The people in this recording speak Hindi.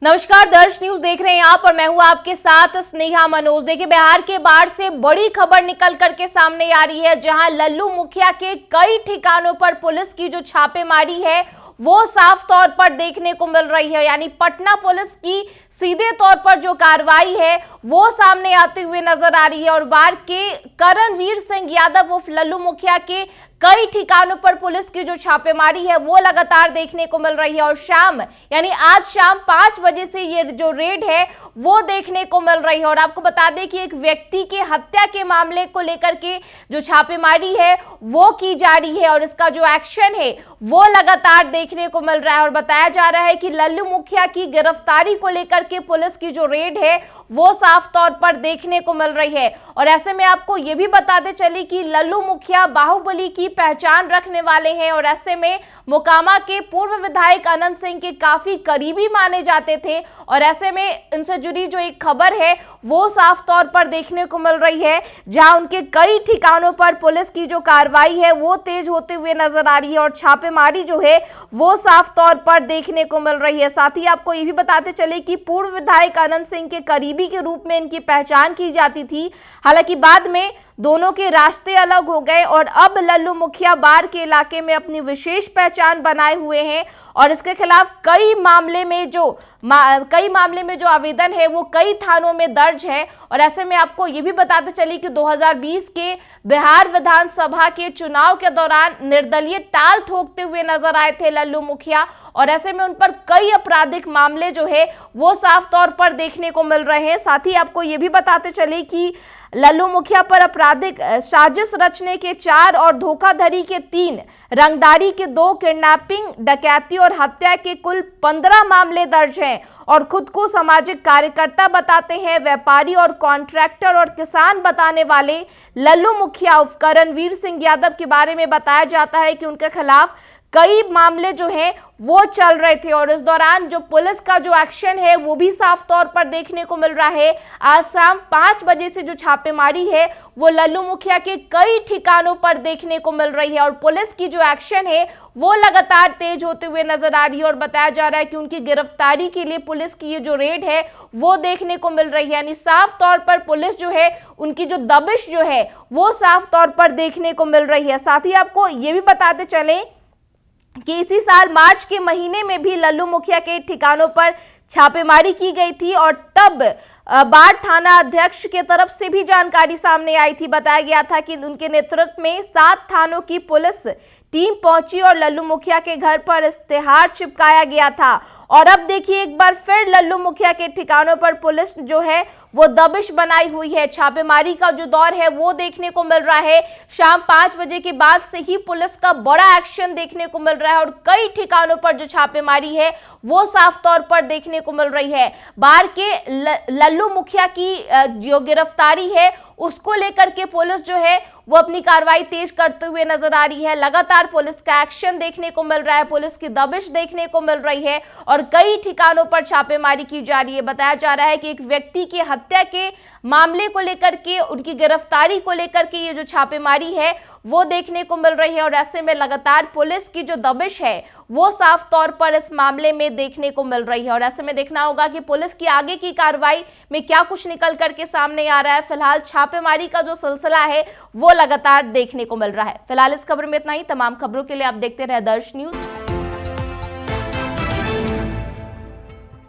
नमस्कार, दर्श न्यूज देख रहे हैं आप और मैं हूं आपके साथ स्नेहा मनोज। देखिए, बिहार के बाढ़ से बड़ी खबर निकल करके सामने आ रही है, जहां लल्लू मुखिया के कई ठिकानों पर पुलिस की जो छापेमारी है वो साफ तौर पर देखने को मिल रही है। यानी पटना पुलिस की सीधे तौर पर जो कार्रवाई है वो सामने आते हुए नजर आ रही है और बाढ़ के करणवीर सिंह यादव उर्फ लल्लू मुखिया के कई ठिकानों पर पुलिस की जो छापेमारी है वो लगातार देखने को मिल रही है। और शाम यानी आज शाम 5 बजे से ये जो रेड है वो देखने को मिल रही है। और आपको बता दें कि एक व्यक्ति के हत्या के मामले को लेकर के जो छापेमारी है वो की जा रही है और इसका जो एक्शन है वो लगातार देखने को मिल रहा है। और बताया जा रहा है कि लल्लू मुखिया की गिरफ्तारी को लेकर के पुलिस की जो रेड है वो साफ तौर पर देखने को मिल रही है। और ऐसे में आपको ये भी बताते चले कि लल्लू मुखिया बाहुबली की पहचान रखने वाले हैं और ऐसे में मोकामा के पूर्व विधायक अनंत सिंह के काफी करीबी माने जाते थे। और ऐसे में इनसे जुड़ी जो एक खबर है वो साफ तौर पर देखने को मिल रही है, जहां उनके कई ठिकानों पर पुलिस की जो कार्रवाई है वो तेज होते हुए नजर आ रही है और छापेमारी जो है वो साफ तौर पर देखने को मिल रही है। साथ ही आपको ये भी बताते चले कि पूर्व विधायक अनंत सिंह के करीबी के रूप में इनकी पहचान की जाती थी। हालांकि बाद में दोनों के रास्ते अलग हो गए और अब लल्लू मुखिया बाढ़ के इलाके में अपनी विशेष पहचान बनाए हुए हैं और इसके खिलाफ कई मामले में जो आवेदन है वो कई थानों में दर्ज है। और ऐसे में आपको ये भी बताते चली कि 2020 के बिहार विधानसभा के चुनाव के दौरान निर्दलीय टाल ठोकते हुए नजर आए थे लल्लू मुखिया और ऐसे में उन पर कई आपराधिक मामले जो है वो साफ तौर पर देखने को मिल रहे हैं। साथ ही आपको ये भी बताते चले कि लल्लू मुखिया पर आपराधिक साजिश रचने के 4 और धोखाधड़ी के 3, रंगदारी के 2, किडनैपिंग, डकैती और हत्या के कुल 15 मामले दर्ज हैं। और खुद को सामाजिक कार्यकर्ता बताते हैं, व्यापारी और कॉन्ट्रैक्टर और किसान बताने वाले लल्लू मुखिया उर्फ करणवीर सिंह यादव के बारे में बताया जाता है कि उनके खिलाफ कई मामले जो हैं वो चल रहे थे। और इस दौरान जो पुलिस का जो एक्शन है वो भी साफ तौर पर देखने को मिल रहा है। आज शाम 5 बजे से जो छापेमारी है वो लल्लू मुखिया के कई ठिकानों पर देखने को मिल रही है और पुलिस की जो एक्शन है वो लगातार तेज होते हुए नजर आ रही है। और बताया जा रहा है कि उनकी गिरफ्तारी के लिए पुलिस की ये जो रेड है वो देखने को मिल रही है। यानी साफ तौर पर पुलिस जो है उनकी जो दबिश जो है वो साफ तौर पर देखने को मिल रही है। साथ ही आपको ये भी बताते चलें कि इसी साल मार्च के महीने में भी लल्लू मुखिया के ठिकानों पर छापेमारी की गई थी और तब बाढ़ थाना अध्यक्ष के तरफ से भी जानकारी सामने आई थी। बताया गया था कि उनके नेतृत्व में 7 थानों की पुलिस टीम पहुंची और लल्लू मुखिया के घर पर इश्तेहार चिपकाया गया था। और अब देखिए एक बार फिर लल्लू मुखिया के ठिकानों पर पुलिस जो है वो दबिश बनाई हुई है। छापेमारी का जो दौर है वो देखने को मिल रहा है। शाम 5 बजे के बाद से ही पुलिस का बड़ा एक्शन देखने को मिल रहा है और कई ठिकानों पर जो छापेमारी है वो साफ तौर पर देखने को मिल रही है। बाढ़ के लल्लू मुखिया की जो गिरफ्तारी है उसको लेकर के पुलिस जो है वो अपनी कार्रवाई तेज करते हुए नजर आ रही है। लगातार पुलिस का एक्शन देखने को मिल रहा है, पुलिस की दबिश देखने को मिल रही है और कई ठिकानों पर छापेमारी की जा रही है। बताया जा रहा है कि एक व्यक्ति की हत्या के मामले को लेकर के, उनकी गिरफ्तारी को लेकर के ये जो छापेमारी है वो देखने को मिल रही है। और ऐसे में लगातार पुलिस की जो दबिश है वो साफ तौर पर इस मामले में देखने को मिल रही है। और ऐसे में देखना होगा कि पुलिस की आगे की कार्रवाई में क्या कुछ निकल करके सामने आ रहा है। फिलहाल छापेमारी का जो सिलसिला है वो लगातार देखने को मिल रहा है। फिलहाल इस खबर में इतना ही। तमाम खबरों के लिए आप देखते रहे दर्श न्यूज।